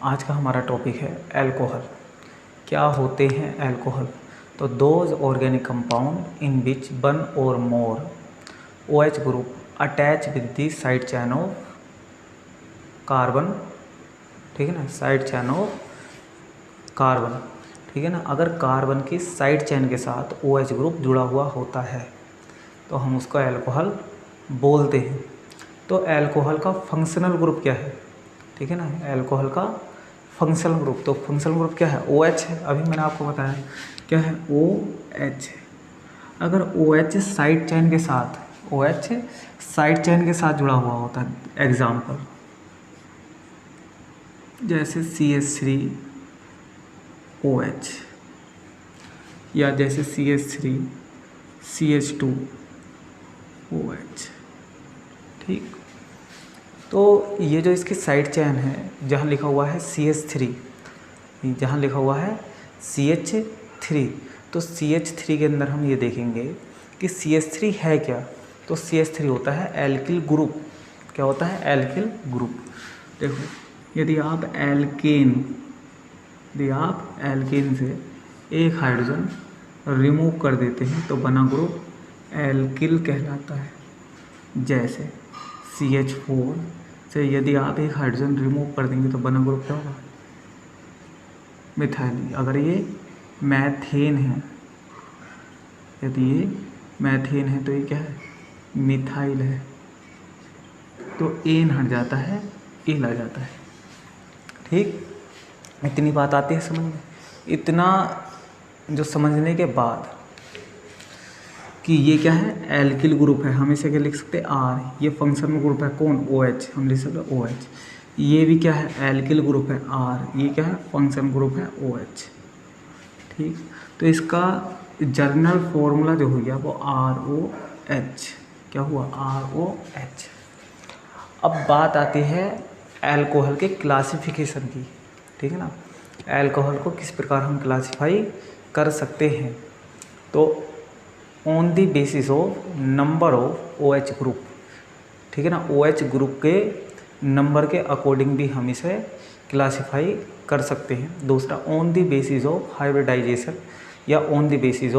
आज का हमारा टॉपिक है अल्कोहल। क्या होते हैं अल्कोहल? तो those organic compound in which one और मोर OH group attach with the side chain of carbon, ठीक है ना, साइड चैन ऑफ कार्बन, ठीक है ना। अगर कार्बन की साइड चैन के साथ OH ग्रुप जुड़ा हुआ होता है तो हम उसको अल्कोहल बोलते हैं। तो अल्कोहल का फंक्शनल ग्रुप क्या है, ठीक है ना, अल्कोहल का फंक्शनल ग्रुप। तो फंक्शनल ग्रुप क्या है? OH है। अभी मैंने आपको बताया क्या है, OH है। अगर OH साइड चैन के साथ, OH साइड चैन के साथ जुड़ा हुआ होता है, एग्जाम्पल जैसे CH3OH या जैसे CH3CH2OH, ठीक। तो ये जो इसकी साइड चैन है, जहाँ लिखा हुआ है CH3, जहाँ लिखा हुआ है CH3, तो CH3 के अंदर हम ये देखेंगे कि CH3 है क्या। तो CH3 होता है एल्किल ग्रुप। क्या होता है? Alkyl group. देखो, यदि आप एल्केन से एक हाइड्रोजन रिमूव कर देते हैं तो बना ग्रुप एल्किल कहलाता है। जैसे CH4 से यदि आप एक हाइड्रोजन रिमूव कर देंगे तो बना ग्रुप क्या होगा? मिथाइल। अगर ये मैथेन है, यदि ये मैथेन है तो ये क्या है? मिथाइल है। तो एन हट जाता है, एल आ जाता है, ठीक। इतनी बात आती है समझ में। इतना जो समझने के बाद कि ये क्या है, एल्किल ग्रुप है, हम इसे क्या लिख सकते हैं? R। ये फंक्शनल ग्रुप है कौन? OH। हम लिख सकते हैं OH। ये भी क्या है? एल्किल ग्रुप है R। ये क्या है? फंक्शन ग्रुप है OH, ठीक। तो इसका जर्नल फॉर्मूला जो हो गया वो ROH। क्या हुआ? ROH। अब बात आती है अल्कोहल के क्लासिफिकेशन की, ठीक है ना। अल्कोहल को किस प्रकार हम क्लासिफाई कर सकते हैं? तो on the basis of number of OH group, ठीक है ना। OH ग्रुप के नंबर के अकॉर्डिंग भी हम इसे क्लासिफाई कर सकते हैं। दूसरा, on the basis of hybridisation या on the basis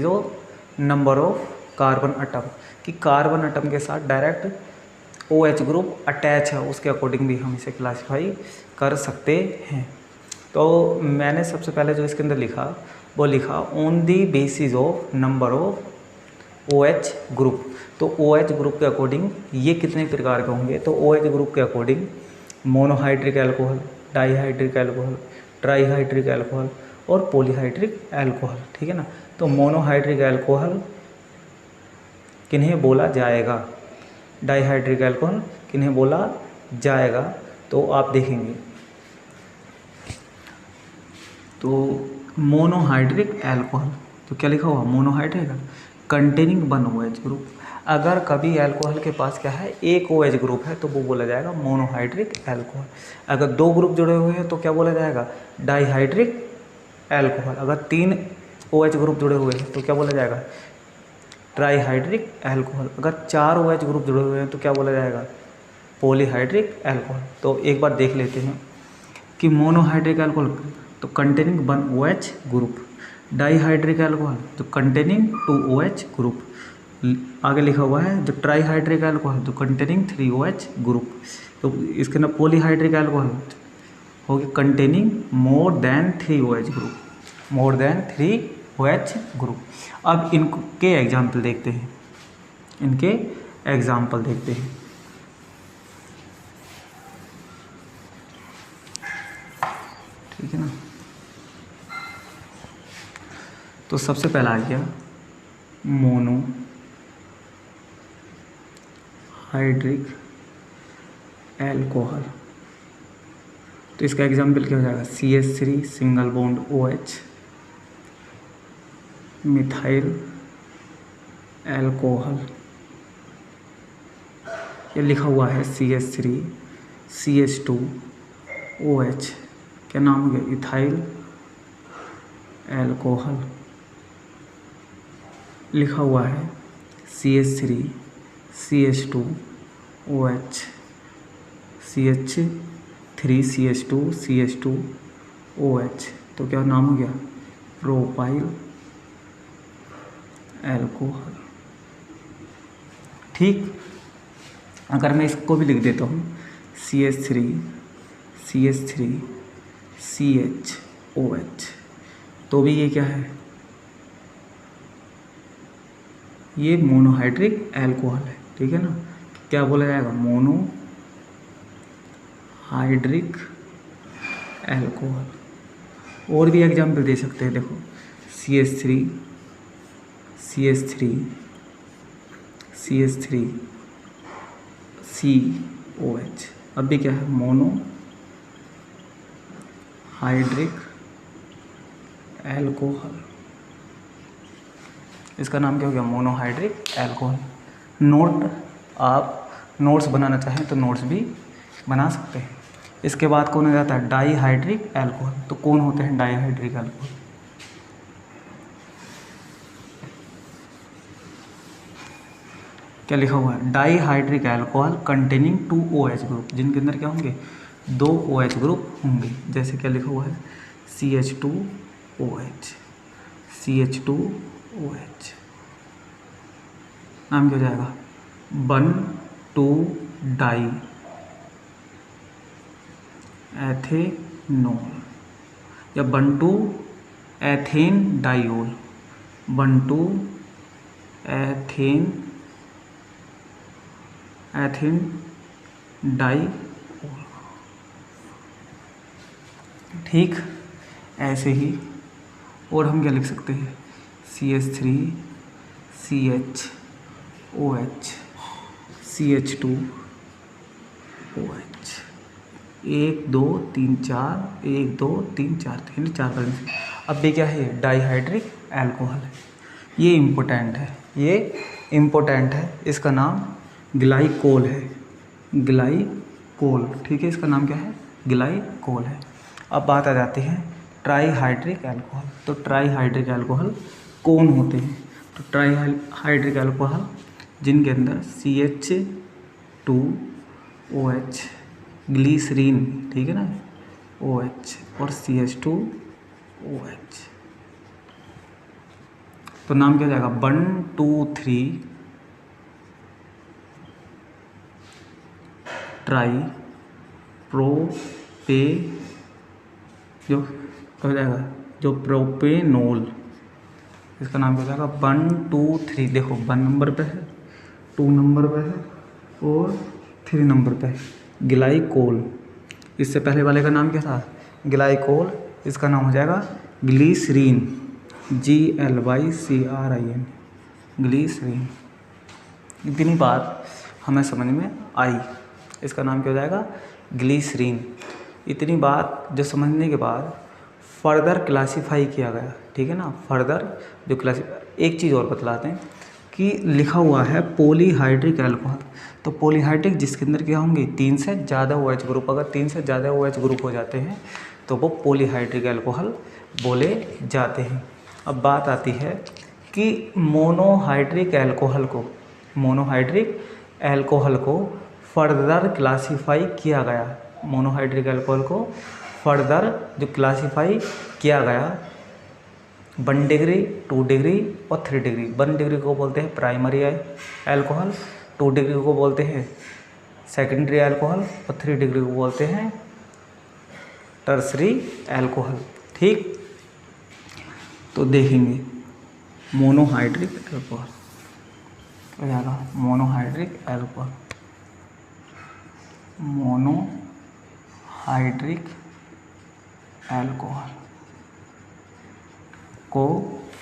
of number of carbon atom, कि कार्बन एटम के साथ डायरेक्ट OH ग्रुप अटैच है, उसके अकॉर्डिंग भी हम इसे क्लासिफाई कर सकते हैं। तो मैंने सबसे पहले जो इसके अंदर लिखा वो लिखा on the basis of number of OH group. तो OH ग्रुप के अकॉर्डिंग ये कितने प्रकार के होंगे? तो OH ग्रुप के according monohydric alcohol, dihydric alcohol, trihydric alcohol और पॉलीहाइड्रिक अल्कोहल, ठीक है ना। तो मोनोहाइड्रिक अल्कोहल किन्हें बोला जाएगा, डाईहाइड्रिक अल्कोहल किन्हें बोला जाएगा? तो आप देखेंगे तो मोनोहाइड्रिक अल्कोहल, तो क्या लिखा हुआ? Monohydric containing one OH group. अगर कभी अल्कोहल के पास क्या है, एक OH ग्रुप है तो वो बोला जाएगा मोनोहाइड्रिक अल्कोहल। अगर दो ग्रुप जुड़े हुए हैं तो क्या बोला जाएगा? Dihydric alcohol. अगर तीन OH ग्रुप जुड़े हुए हैं तो क्या बोला जाएगा? Trihydric alcohol. अगर चार OH ग्रुप जुड़े हुए हैं तो क्या बोला जाएगा? Polyhydric alcohol. तो एक बार देख लेते हैं कि मोनोहाइड्रिक अल्कोहल तो containing one OH group, dihydric alcohol तो कंटेनिंग टू OH ग्रुप, आगे लिखा हुआ है जो ट्राईहाइड्रिक अल्कोहल तो कंटेनिंग 3 OH ग्रुप। तो इसके अंदर पॉलीहाइड्रिक अल्कोहल हो गया containing more than 3 OH group, more than 3 OH group. अब इनके एग्जाम्पल देखते हैं, ठीक है ना। तो सबसे पहला आ गया मोनोहाइड्रिक अल्कोहल। तो इसका एग्जाम्पल क्या हो जाएगा? CH3 single bond OH, methyl alcohol. ये लिखा हुआ है CH3 CH2OH, क्या नाम हो गया? Ethyl alcohol. लिखा हुआ है CH3 CH2OH CH 3CH2CH2OH, तो क्या नाम हो गया? Propyl alcohol. ठीक, अगर मैं इसको भी लिख देता हूँ CH3CH3CHOH, तो भी ये क्या है? ये मोनोहाइड्रिक एल्कोहल है। ठीक है ना? क्या बोला जाएगा? Monohydric alcohol. और भी एग्जाम्पल दे सकते हैं, देखो CH3CH3CH3COH, अब भी क्या है? Monohydric alcohol. इसका नाम क्या हो गया? Monohydric alcohol. आप नोट्स बनाना चाहें तो नोट्स भी बना सकते हैं। इसके बाद कौन हो जाता है? Dihydric alcohol. तो कौन होते हैं डाईहाइड्रिक एल्कोहल? क्या लिखा हुआ है? Dihydric alcohol containing 2 OH group, जिनके अंदर क्या होंगे? 2 OH ग्रुप होंगे। जैसे क्या लिखा हुआ है? CH2OH, CH2OH। नाम क्या हो जाएगा? 1,2-डाई एथेनॉल, या 1,2-एथेन डाइओल, 1,2-एथेन डाइओल। ठीक, ऐसे ही और हम क्या लिख सकते हैं? CH3CHOH CH2OH, 1 2 3 4, 1 2 3 4, यानी 4 करेंगे। अब भी क्या है? डाईहाइड्रिक एल्कोहल है। ये इम्पोर्टेंट है, इसका नाम ग्लाइकोल है, ग्लाइकोल। ठीक है, इसका नाम क्या है? ग्लाइकोल है। अब बात आ जाती है ट्राईहाइड्रिक एल्कोहल। तो ट्राईहाइड्रिक एल्कोहल कौन होते हैं? तो ट्राईहाइड्रिक एल्कोहल जिनके अंदर CH2OH, ग्लीसरीन, ठीक है ना, OH और CH2OH, तो नाम क्या हो जाएगा? 1 2 3 ट्राई प्रोपे, जो हो जाएगा? जो प्रोपेनोल, इसका नाम क्या हो जाएगा? 1 2 3, देखो 1 नंबर पे है, 2 नंबर पे है और 3 नंबर पे है, ग्लाइकोल। इससे पहले वाले का नाम क्या था? ग्लाइकोल। इसका नाम हो जाएगा ग्लीसरीन, GLYCRIN, ग्लीसरीन। इतनी बात हमें समझ में आई। इसका नाम क्या हो जाएगा? ग्लीसरीन। इतनी बात जो समझने के बाद फर्दर क्लासीफाई किया गया, ठीक है ना, फर्दर जो एक चीज़ और बतलाते हैं कि लिखा हुआ है पॉलीहाइड्रिक एल्कोहल। तो पॉलीहाइड्रिक जिसके अंदर क्या होंगे? 3 से ज़्यादा OH ग्रुप। अगर 3 से ज़्यादा OH ग्रुप हो जाते हैं तो वो पॉलीहाइड्रिक एल्कोहल बोले जाते हैं। अब बात आती है कि मोनोहाइड्रिक एल्कोहल को फर्दर क्लासीफाई किया गया। मोनोहाइड्रिक एल्कोहल को फर्दर जो क्लासीफाई किया गया 1 डिग्री, 2 डिग्री और 3 डिग्री। 1 डिग्री को बोलते हैं प्राइमरी एल्कोहल, 2 डिग्री को बोलते हैं सेकेंडरी एल्कोहल और 3 डिग्री को बोलते हैं टर्सरी एल्कोहल। ठीक, तो देखेंगे मोनोहाइड्रिक एल्कोहल हो जाएगा। मोनोहाइड्रिक एल्कोहल को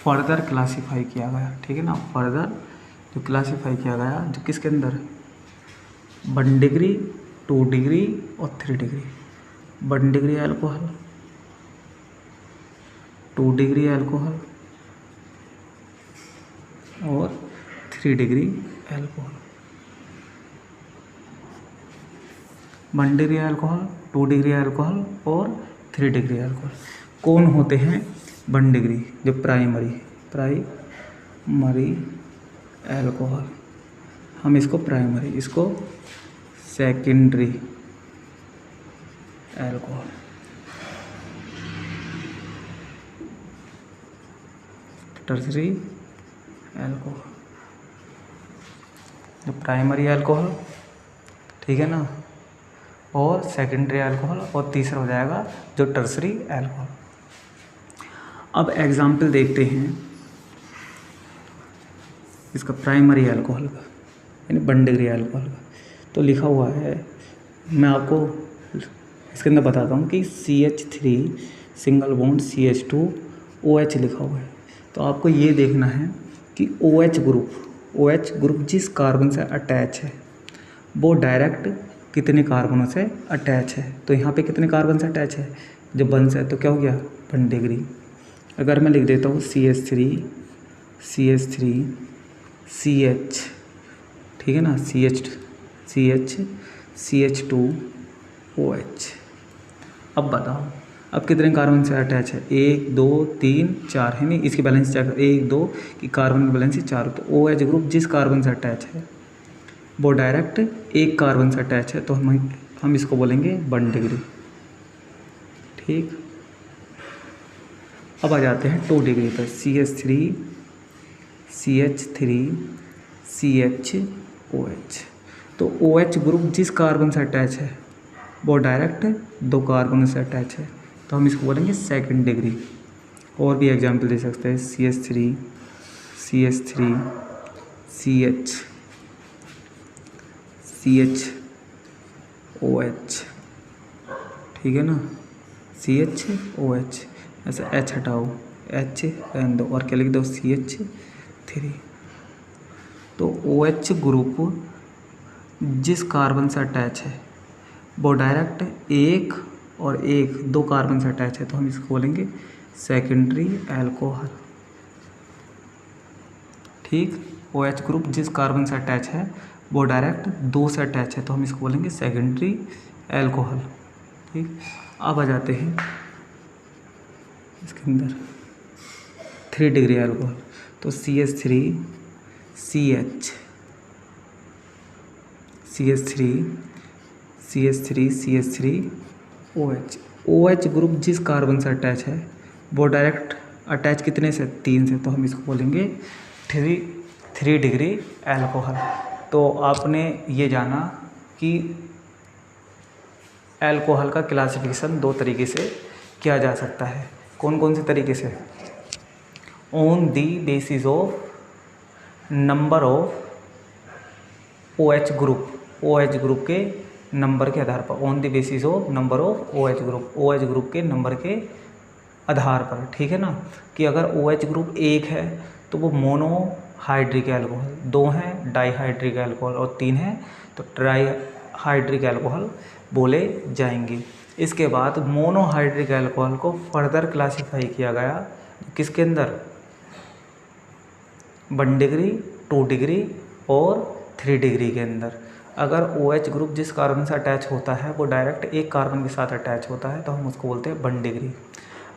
फर्दर क्लासीफाई किया गया, ठीक है ना, फर्दर जो क्लासीफाई किया गया जो किसके अंदर? 1 डिग्री, 2 डिग्री और 3 degree. 1 degree alcohol, 2 degree alcohol और 3 degree alcohol. 1 degree alcohol, 2 degree alcohol और 3 डिग्री एल्कोहल कौन होते हैं? 1 डिग्री जो प्राइमरी एल्कोहल, हम इसको प्राइमरी, इसको सेकेंडरी एल्कोहल। टर्सरी एल्कोहल, जो प्राइमरी एल्कोहल, ठीक है ना, और सेकेंडरी एल्कोहल, और तीसरा हो जाएगा जो टर्सरी एल्कोहल। अब एग्जाम्पल देखते हैं इसका प्राइमरी एल्कोहल का, यानी 1 डिग्री एल्कोहल का। तो लिखा हुआ है, मैं आपको इसके अंदर बताता हूँ कि CH3 single bond CH2 OH लिखा हुआ है। तो आपको ये देखना है कि OH ग्रुप जिस कार्बन से अटैच है वो डायरेक्ट कितने कार्बनों से अटैच है। तो यहाँ पे कितने कार्बन से अटैच है, जब 1 से है तो क्या हो गया 1 डिग्री। अगर मैं लिख देता हूँ CH3 CH, ठीक है ना, CH2 OH। अब बताओ अब कितने कार्बन से अटैच है, 1 2 3 4 है नहीं, इसकी बैलेंस चेक 1 2 की कार्बन की बैलेंस 4। तो OH ग्रुप जिस कार्बन से अटैच है वो डायरेक्ट एक कार्बन से अटैच है, तो हम इसको बोलेंगे 1 डिग्री, ठीक। अब आ जाते हैं 2 डिग्री पर, CH3 CHOH। तो OH ग्रुप जिस कार्बन से अटैच है वो डायरेक्ट 2 कार्बन से अटैच है, तो हम इसको बोलेंगे 2nd डिग्री। और भी एग्जाम्पल दे सकते हैं, CH3 CHOH, ठीक है ना, CHOH, ऐसा H हटाओ, H रहने दो और क्या लिख दो CH3। तो OH ग्रुप जिस कार्बन से अटैच है वो डायरेक्ट 2 कार्बन से अटैच है, तो हम इसको बोलेंगे सेकेंडरी एल्कोहल, ठीक। OH ग्रुप जिस कार्बन से अटैच है वो डायरेक्ट 2 से अटैच है, तो हम इसको बोलेंगे सेकेंडरी एल्कोहल, ठीक। अब आ जाते हैं इसके अंदर 3 डिग्री एल्कोहल। तो CH3 OH। OH ग्रुप जिस कार्बन से अटैच है वो डायरेक्ट अटैच कितने से, 3 से, तो हम इसको बोलेंगे 3 डिग्री एल्कोहल। तो आपने ये जाना कि एल्कोहल का क्लासिफिकेशन 2 तरीके से किया जा सकता है। कौन कौन से तरीके से, on the basis of number of OH group के नंबर के आधार पर, on the basis of number of OH group के नंबर के आधार पर, ठीक है ना। कि अगर OH ग्रुप 1 है तो वो मोनोहाइड्रिक एल्कोहल, 2 हैं डाईहाइड्रिक एल्कोहल और 3 हैं तो ट्राईहाइड्रिक एल्कोहल बोले जाएंगे। इसके बाद मोनोहाइड्रिक एल्कोहल को फर्दर क्लासीफाई किया गया किसके अंदर, 1 डिग्री 2 डिग्री और 3 डिग्री के अंदर। अगर OH ग्रुप जिस कार्बन से अटैच होता है वो डायरेक्ट एक कार्बन के साथ अटैच होता है तो हम उसको बोलते हैं 1 डिग्री।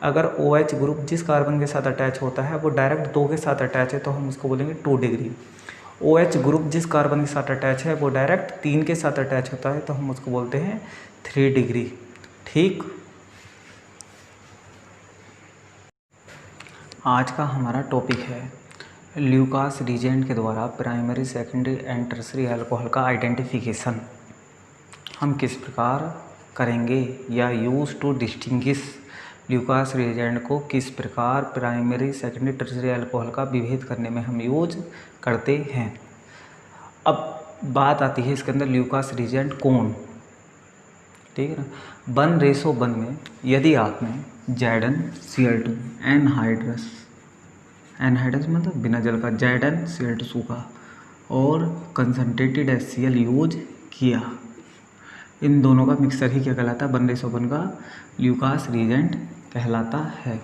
अगर OH ग्रुप जिस कार्बन के साथ अटैच होता है वो डायरेक्ट 2 के साथ अटैच है तो हम उसको बोलेंगे 2 डिग्री। OH ग्रुप जिस कार्बन के साथ अटैच है वो डायरेक्ट 3 के साथ अटैच होता है तो हम उसको बोलते हैं 3 डिग्री, ठीक। आज का हमारा टॉपिक है ल्यूकास रीजेंट के द्वारा primary secondary and tertiary alcohol का आइडेंटिफिकेशन हम किस प्रकार करेंगे, या use to distinguish Lucas reagent को किस प्रकार प्राइमरी सेकेंडरी टर्सरी अल्कोहल का विभेद करने में हम यूज करते हैं। अब बात आती है इसके अंदर ल्यूकास रीजेंट कौन, ठीक है ना। 1:1 में यदि आपने ZnCl2 एनहाइड्रस मतलब बिना जल का ZnCl2 का और कंसनट्रेटेड HCl यूज किया, इन दोनों का मिक्सचर ही क्या कहलाता है, 1:1 का ल्यूकास रीजेंट कहलाता है।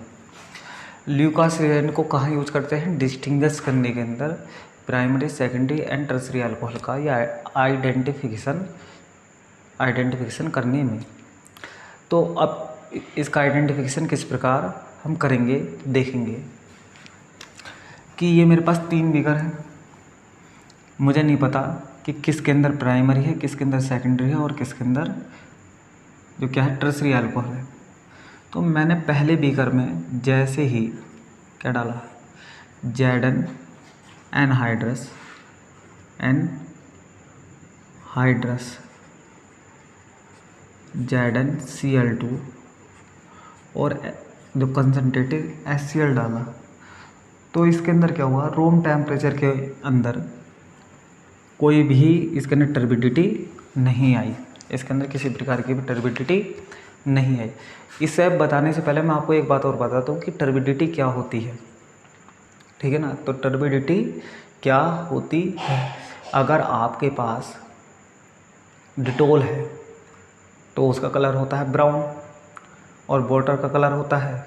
ल्यूकास रीजेंट को कहाँ यूज करते हैं, डिस्टिंग्विश करने के अंदर primary secondary and tertiary alcohol का, या आइडेंटिफिकेशन करने में। तो अब इसका आइडेंटिफिकेशन किस प्रकार हम करेंगे देखेंगे कि ये मेरे पास 3 बिगर है, मुझे नहीं पता कि किसके अंदर प्राइमरी है, किसके अंदर सेकेंडरी है और किसके अंदर जो क्या है, टर्सरी अल्कोहल है। तो मैंने पहले बीकर में जैसे ही क्या डाला, Zn एनहाइड्रस ZnCl2 और जो कंसनट्रेटेड HCl डाला। तो इसके अंदर क्या हुआ, रूम टेम्परेचर के अंदर कोई भी इसके अंदर टर्बिडिटी नहीं आई, इसके अंदर किसी प्रकार की भी टर्बिडिटी नहीं आई। इसे बताने से पहले मैं आपको एक बात और बताता हूँ कि टर्बिडिटी क्या होती है, ठीक है ना। तो टर्बिडिटी क्या होती है, अगर आपके पास डिटोल है तो उसका कलर होता है ब्राउन, और वाटर का कलर होता है,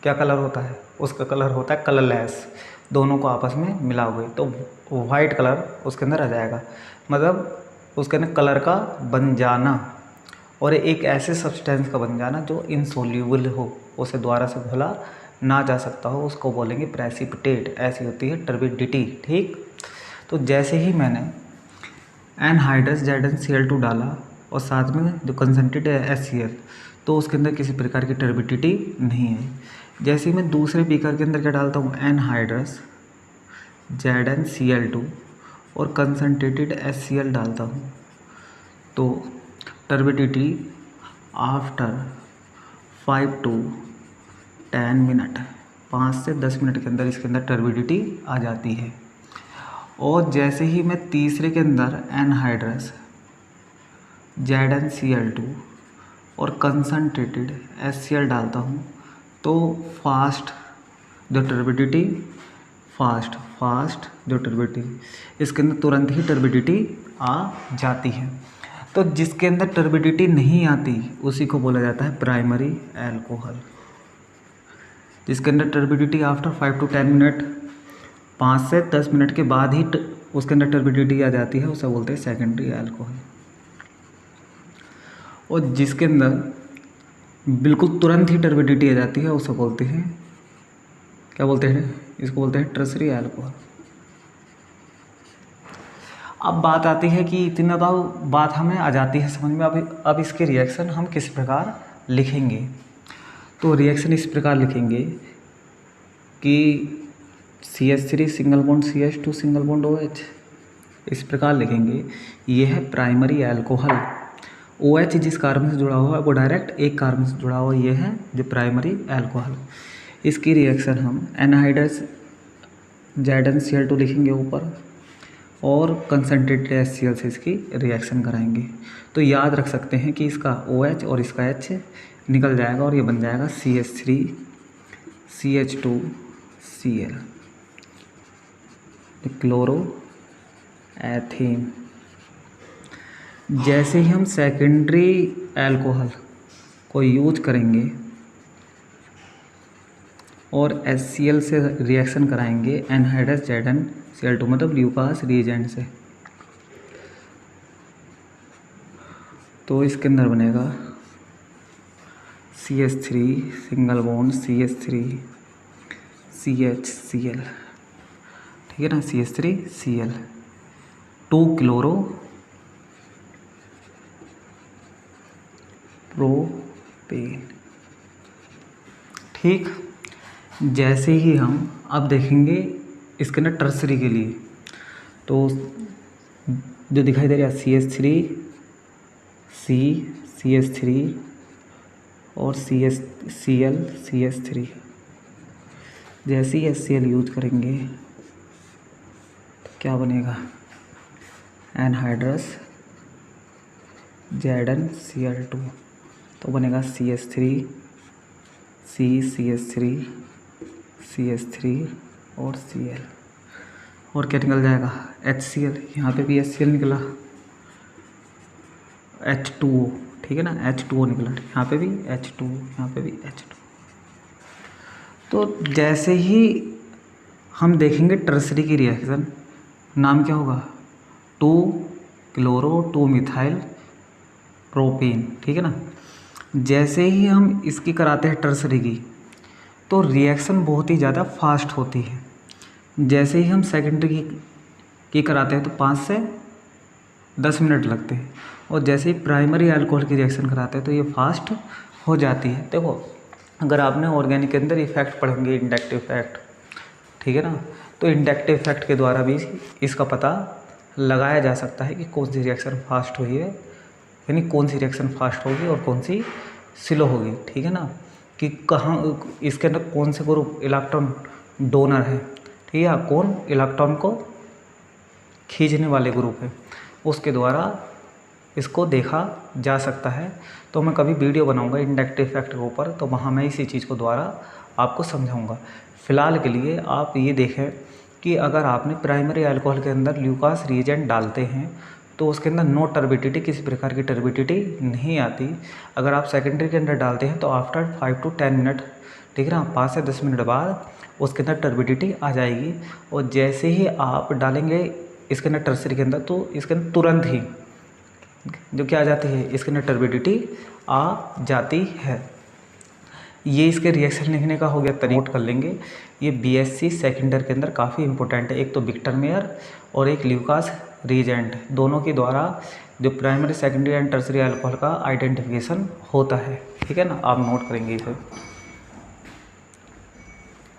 क्या कलर होता है, उसका कलर होता है कलरलेस। दोनों को आपस में मिलाओगे तो वाइट कलर उसके अंदर आ जाएगा, मतलब उसके अंदर कलर का बन जाना और एक ऐसे सब्सटेंस का बन जाना जो इनसोल्यूबल हो, उसे द्वारा से घोला ना जा सकता हो, उसको बोलेंगे प्रेसिपिटेट। ऐसी होती है टर्बिडिटी, ठीक। तो जैसे ही मैंने एनहाइड्रस ZnCl2 डाला और साथ में जो कंसनट्रेटेड HCl, तो उसके अंदर किसी प्रकार की टर्बिडिटी नहीं है। जैसे ही मैं दूसरे बीकर के अंदर क्या डालता हूँ, एनहाइड्रस ZnCl2 और कंसनट्रेटेड HCl डालता हूँ, तो टर्बिडिटी आफ्टर 5 to 10 मिनट, 5 से 10 मिनट के अंदर इसके अंदर टर्बिडिटी आ जाती है। और जैसे ही मैं तीसरे के अंदर एनहाइड्रस ZnCl2 और कंसनट्रेटेड HCl डालता हूँ, तो फास्ट जो टर्बिडिटी इसके अंदर तुरंत ही टर्बिडिटी आ जाती है। तो जिसके अंदर टर्बिडिटी नहीं आती उसी को बोला जाता है प्राइमरी अल्कोहल। जिसके अंदर टर्बिडिटी आफ्टर 5 to 10 मिनट, 5 से 10 मिनट के बाद ही उसके अंदर टर्बिडिटी आ जाती है, उसे बोलते हैं सेकेंडरी अल्कोहल। और जिसके अंदर बिल्कुल तुरंत ही टर्बिडिटी आ जाती है उसे बोलते हैं, क्या बोलते हैं, इसको बोलते हैं टर्सरी अल्कोहल। अब बात आती है कि इतना तो बात हमें आ जाती है समझ में, अब इसके रिएक्शन हम किस प्रकार लिखेंगे। तो रिएक्शन इस प्रकार लिखेंगे कि CH3 single bond CH2 single bond OH, इस प्रकार लिखेंगे। ये है प्राइमरी अल्कोहल। OH जिस कार्बन से जुड़ा हुआ है वो डायरेक्ट एक कार्बन से जुड़ा हुआ, ये है जो प्राइमरी अल्कोहल। इसकी रिएक्शन हम एनहाइड्रस ZnCl2 लिखेंगे ऊपर और कंसनट्रेटेड HCl से इसकी रिएक्शन कराएंगे। तो याद रख सकते हैं कि इसका OH और इसका H निकल जाएगा और ये बन जाएगा CH3 CH2Cl, क्लोरो एथेन। जैसे ही हम सेकेंडरी अल्कोहल को यूज करेंगे और HCl से रिएक्शन कराएंगे एनहाइड्रस ZnCl2 मतलब ल्यूकास रिएजेंट से, तो इसके अंदर बनेगा CH3 single bond CH3 CHCl, ठीक है ना, CH3Cl 2 क्लोरो प्रोपेन, ठीक। जैसे ही हम अब देखेंगे इसके अंदर टर्सरी के लिए, तो जो दिखाई दे रहा है CH3 CH3 और CHCl CH3, जैसे ही HCl यूज करेंगे तो क्या बनेगा, एनहाइड्रस ZnCl2, तो बनेगा CH3 CH3 CH3 और Cl, और क्या निकल जाएगा HCl। यहाँ पे भी HCl निकला, H2O, ठीक है ना, H2O निकला, यहाँ पे भी H2O, यहाँ पे भी H2O। तो जैसे ही हम देखेंगे टर्सरी की रिएक्शन, नाम क्या होगा, 2 क्लोरो 2 मिथाइल प्रोपेन, ठीक है ना। जैसे ही हम इसकी कराते हैं टर्सरी की, तो रिएक्शन बहुत ही ज़्यादा फास्ट होती है। जैसे ही हम सेकेंडरी की कराते हैं तो 5 से 10 मिनट लगते हैं, और जैसे ही प्राइमरी अल्कोहल की रिएक्शन कराते हैं तो ये फास्ट हो जाती है। देखो अगर आपने ऑर्गेनिक के अंदर इफेक्ट पढ़ेंगे, इंडक्टिव इफेक्ट, ठीक है ना, तो इंडक्टिव इफेक्ट के द्वारा भी इसका पता लगाया जा सकता है कि कौन सी रिएक्शन फास्ट हुई है, यानी कौन सी रिएक्शन फास्ट होगी और कौन सी स्लो होगी, ठीक है ना, कि कहाँ इसके अंदर कौन से ग्रुप इलेक्ट्रॉन डोनर है, ठीक है, कौन इलेक्ट्रॉन को खींचने वाले ग्रुप है, उसके द्वारा इसको देखा जा सकता है। तो मैं कभी वीडियो बनाऊंगा इंडक्टिव इफेक्ट के ऊपर, तो वहाँ मैं इसी चीज़ को द्वारा आपको समझाऊंगा। फ़िलहाल के लिए आप ये देखें कि अगर आपने प्राइमरी अल्कोहल के अंदर ल्यूकास रिएजेंट डालते हैं तो उसके अंदर नो टर्बिडिटी, किसी प्रकार की टर्बिडिटी नहीं आती। अगर आप सेकेंडरी के अंदर डालते हैं तो आफ्टर 5 to 10 मिनट, ठीक है ना, 5 से 10 मिनट बाद उसके अंदर टर्बिडिटी आ जाएगी। और जैसे ही आप डालेंगे इसके अंदर टर्सरी के अंदर, तो इसके अंदर तुरंत ही जो क्या आ जाती है, इसके अंदर टर्बिडिटी आ जाती है। ये इसके रिएक्शन लिखने का हो गया, नोट कर लेंगे। ये बीएससी सेकेंडर के अंदर काफ़ी इंपॉर्टेंट है। एक तो विक्टर मेयर और एक ल्यूकास रिएजेंट, दोनों के द्वारा जो primary secondary and tertiary alcohol का आइडेंटिफिकेशन होता है, ठीक है ना, आप नोट करेंगे इसे,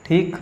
ठीक।